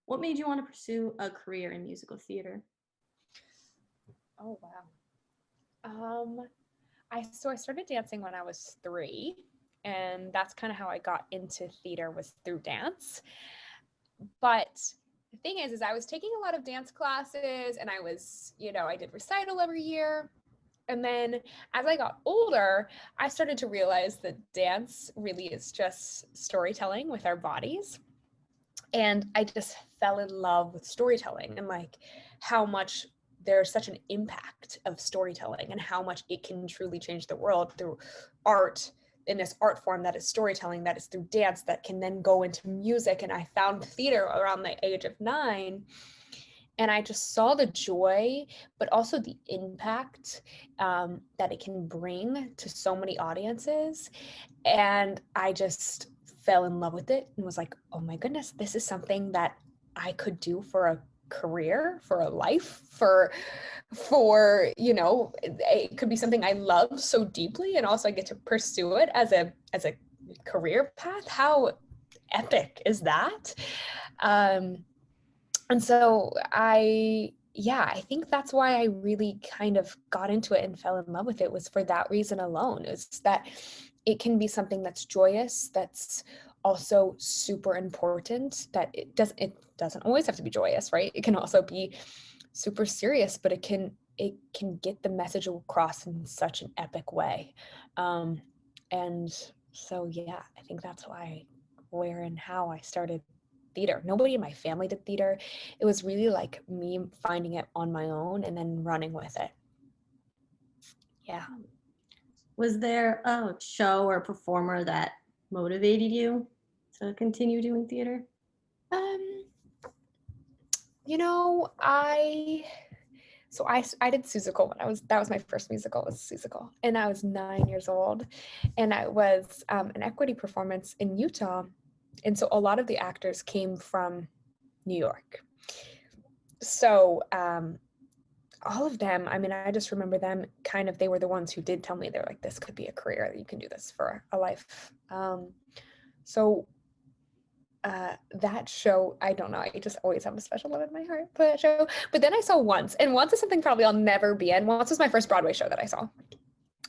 What made you want to pursue a career in musical theater? Oh, wow. I started dancing when I was 3, and that's kind of how I got into theater, was through dance. But the thing is I was taking a lot of dance classes, and I was, I did recital every year. And then as I got older, I started to realize that dance really is just storytelling with our bodies. And I just fell in love with storytelling, and like how much there's such an impact of storytelling and how much it can truly change the world through art, in this art form that is storytelling, that is through dance, that can then go into music. And I found theater around the age of 9, and I just saw the joy, but also the impact that it can bring to so many audiences. And I just fell in love with it and was like, oh my goodness, this is something that I could do for a career, for a life, for it could be something I love so deeply, and also I get to pursue it as a career path. How epic is that? And so I think that's why I really kind of got into it and fell in love with it, was for that reason alone. Is that it can be something that's joyous, that's also super important, that it doesn't always have to be joyous, right? It can also be super serious, but it can get the message across in such an epic way. And so I think that's where and how I started theater. Nobody in my family did theater. It was really like me finding it on my own and then running with it. Yeah. Was there a show or performer that motivated you to continue doing theater? I did Susical when that was my first musical, was Susical, and I was 9 years old, and I was an equity performance in Utah, and so a lot of the actors came from New York. So all of them, I mean, I just remember them kind of, they were the ones who did tell me, they're like, this could be a career, you can do this for a life. That show, I don't know, I just always have a special love in my heart for that show. But then I saw Once, and Once is something probably I'll never be in. Once was my first Broadway show that I saw.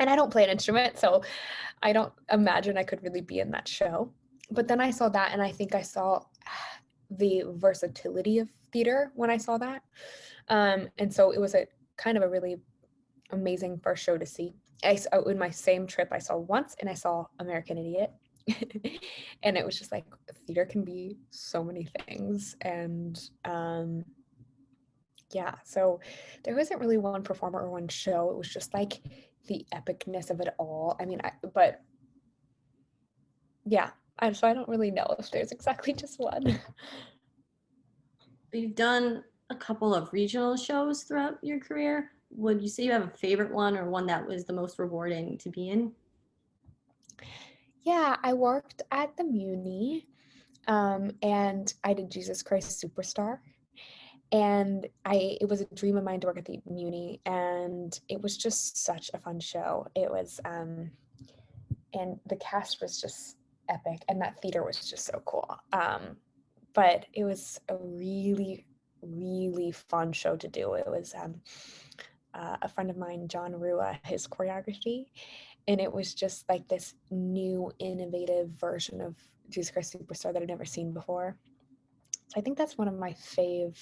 And I don't play an instrument, so I don't imagine I could really be in that show. But then I saw that, and I think I saw the versatility of theater when I saw that. And so it was a kind of a really amazing first show to see. In my same trip, I saw Once, and I saw American Idiot. And it was just like, theater can be so many things. And so there wasn't really one performer or one show. It was just like the epicness of it all. I mean, so I don't really know if there's exactly just one. You've done a couple of regional shows throughout your career. Would you say you have a favorite one, or one that was the most rewarding to be in? Yeah, I worked at the Muni, and I did Jesus Christ Superstar. And it was a dream of mine to work at the Muni, and it was just such a fun show. It was, and the cast was just epic, and that theater was just so cool. But it was a really, really fun show to do. It was a friend of mine, John Rua, his choreography, and it was just like this new, innovative version of Jesus Christ Superstar that I've never seen before. So I think that's one of my fave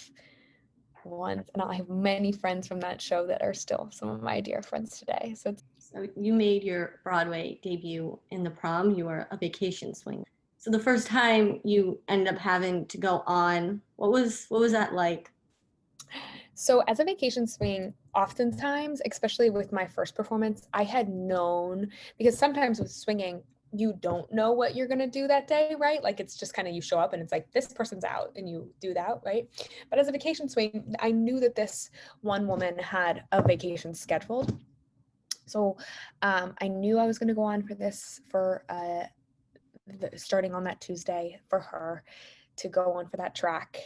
ones, and I have many friends from that show that are still some of my dear friends today. So you made your Broadway debut in the Prom. You were a vacation swing. So the first time you ended up having to go on, what was that like? So as a vacation swing, oftentimes, especially with my first performance, I had known, because sometimes with swinging, you don't know what you're going to do that day, right? Like, it's just kind of, you show up and it's like, this person's out, and you do that, right? But as a vacation swing, I knew that this one woman had a vacation scheduled. So I knew I was going to go on for starting on that Tuesday for her to go on for that track.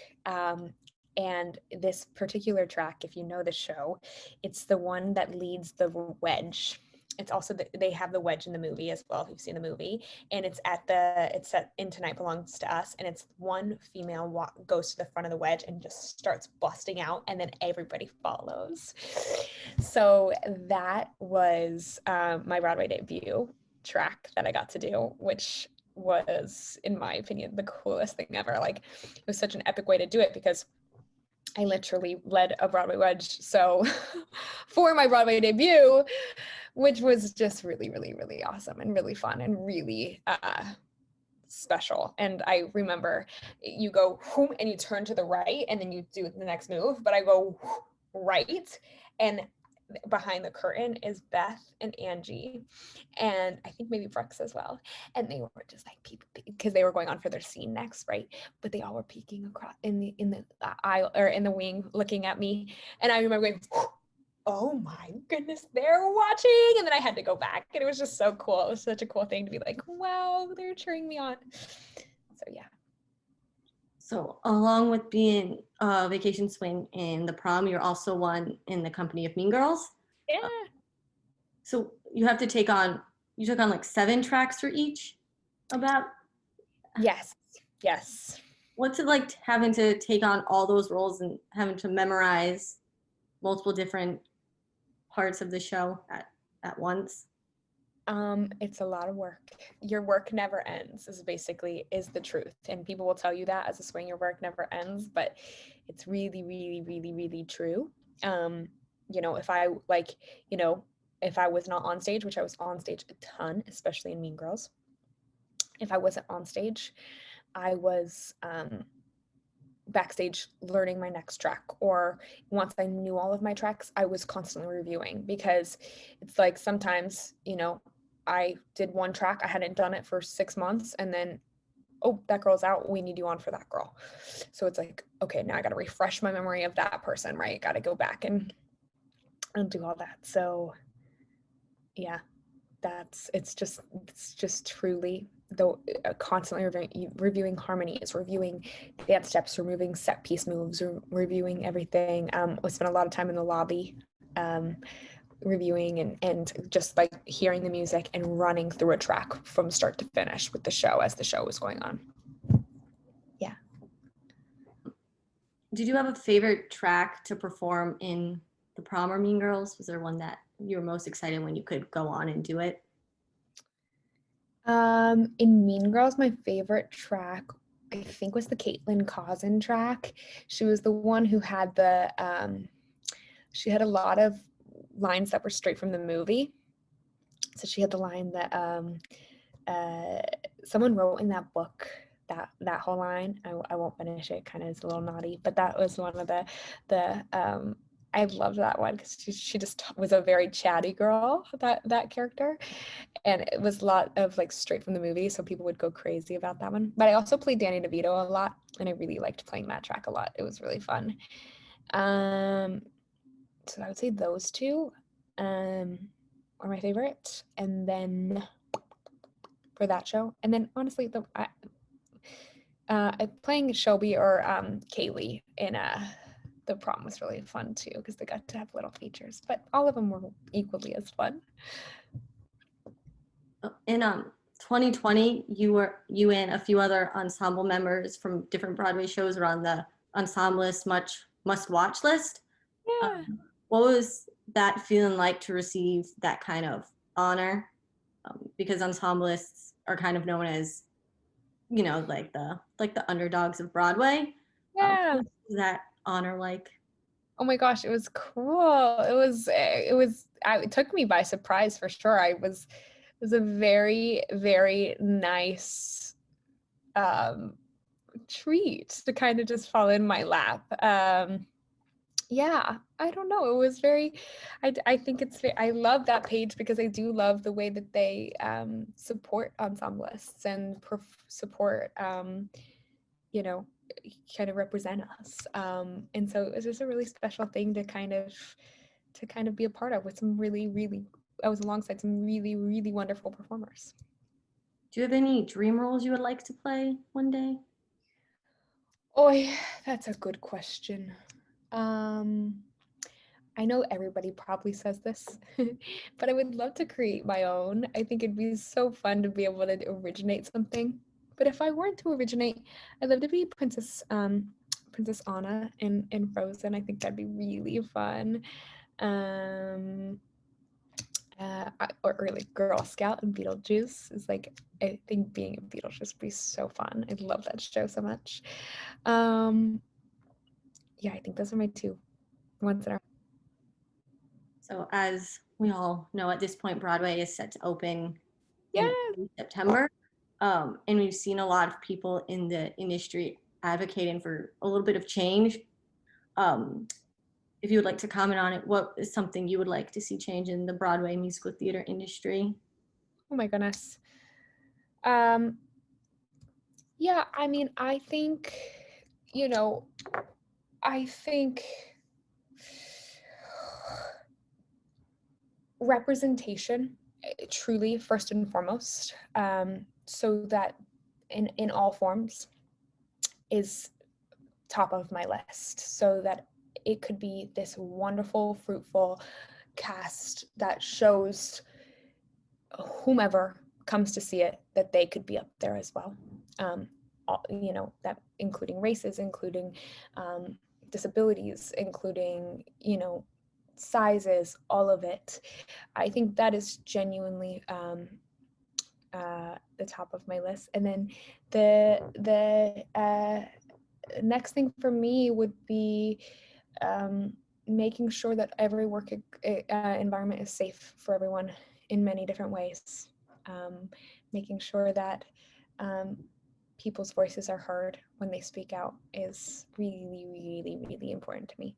And this particular track, if you know the show, it's the one that leads the wedge. it's also they have the wedge in the movie as well, if you've seen the movie, and it's set in Tonight Belongs to Us, and it's one female goes to the front of the wedge and just starts busting out, and then everybody follows. So that was my Broadway debut track that I got to do, which was, in my opinion, the coolest thing ever. Like, it was such an epic way to do it because I literally led a Broadway wedge. So for my Broadway debut, which was just really, really, really awesome and really fun and really special. And I remember you go and you turn to the right and then you do the next move, but I go right, and behind the curtain is Beth and Angie, and I think maybe Brooks as well. And they were just like people, because they were going on for their scene next, right? But they all were peeking across in the aisle or in the wing, looking at me. And I remember going, oh my goodness, they're watching. And then I had to go back, and it was just so cool. It was such a cool thing to be like, wow, they're cheering me on. So yeah. So along with being a vacation swing in the Prom, you're also one in the company of Mean Girls. Yeah. So you took on like 7 tracks for each about? Yes. What's it like having to take on all those roles and having to memorize multiple different parts of the show at once? It's a lot of work. Your work never ends is the truth. And people will tell you that as a swing, your work never ends, but it's really, really, really, really true. If I was not on stage, which I was on stage a ton, especially in Mean Girls, if I wasn't on stage, I was backstage learning my next track, or once I knew all of my tracks, I was constantly reviewing, because it's like sometimes, I did one track, I hadn't done it for 6 months, and then, oh, that girl's out, we need you on for that girl. So it's like, okay, now I got to refresh my memory of that person, right? Got to go back and do all that. So yeah, it's just truly constantly reviewing harmonies, reviewing dance steps, reviewing set piece moves, reviewing everything. We spent a lot of time in the lobby reviewing and just like hearing the music and running through a track from start to finish with the show as the show was going on. Yeah. Did you have a favorite track to perform in the Prom or Mean Girls? Was there one that you were most excited when you could go on and do it? In Mean Girls, my favorite track, I think, was the Caitlin Cousin track. She was the one who had she had a lot of lines that were straight from the movie. So she had the line that someone wrote in that book, that whole line. I won't finish it, kind of is a little naughty, but that was one of the I loved that one because she just was a very chatty girl, that character, and it was a lot of like straight from the movie, so people would go crazy about that one. But I also played Danny DeVito a lot, and I really liked playing that track a lot. It was really fun. So I would say those two are my favorite, and then for that show, and then honestly, playing Shelby or Kaylee in the Prom was really fun too, because they got to have little features, but all of them were equally as fun. In 2020, you and a few other ensemble members from different Broadway shows were on the Ensemblist must watch list. Yeah. What was that feeling like to receive that kind of honor? Because ensemblists are kind of known as, like the underdogs of Broadway. Yeah. What was that honor like? Oh my gosh, it was cool. It took me by surprise for sure. It was a very, very nice treat to kind of just fall in my lap. Yeah, I don't know. It was very, I think I love that page because I do love the way that they support ensemblists and support, kind of represent us. And so it was just a really special thing to kind of be a part of with some really, really, I was alongside some really, really wonderful performers. Do you have any dream roles you would like to play one day? Oh, that's a good question. I know everybody probably says this, but I would love to create my own. I think it'd be so fun to be able to originate something. But if I weren't to originate, I'd love to be Princess Anna in Frozen. I think that'd be really fun. Um, or like Girl Scout and Beetlejuice is like, I think being a Beetlejuice would be so fun. I love that show so much. Um, yeah, I think those are my two ones that are. So as we all know at this point, Broadway is set to open Yeah. in September. And we've seen a lot of people in the industry advocating for a little bit of change. Um, if you would like to comment on it, what is something you would like to see change in the Broadway musical theater industry? Oh my goodness. Um, yeah, I mean, I think, you know, I think representation, truly first and foremost, so that in all forms is top of my list, so that it could be this wonderful, fruitful cast that shows whomever comes to see it that they could be up there as well. That including races, including disabilities, including, sizes, all of it. I think that is genuinely the top of my list. And then the next thing for me would be making sure that every work environment is safe for everyone in many different ways. Making sure that people's voices are heard when they speak out is really, really, really important to me.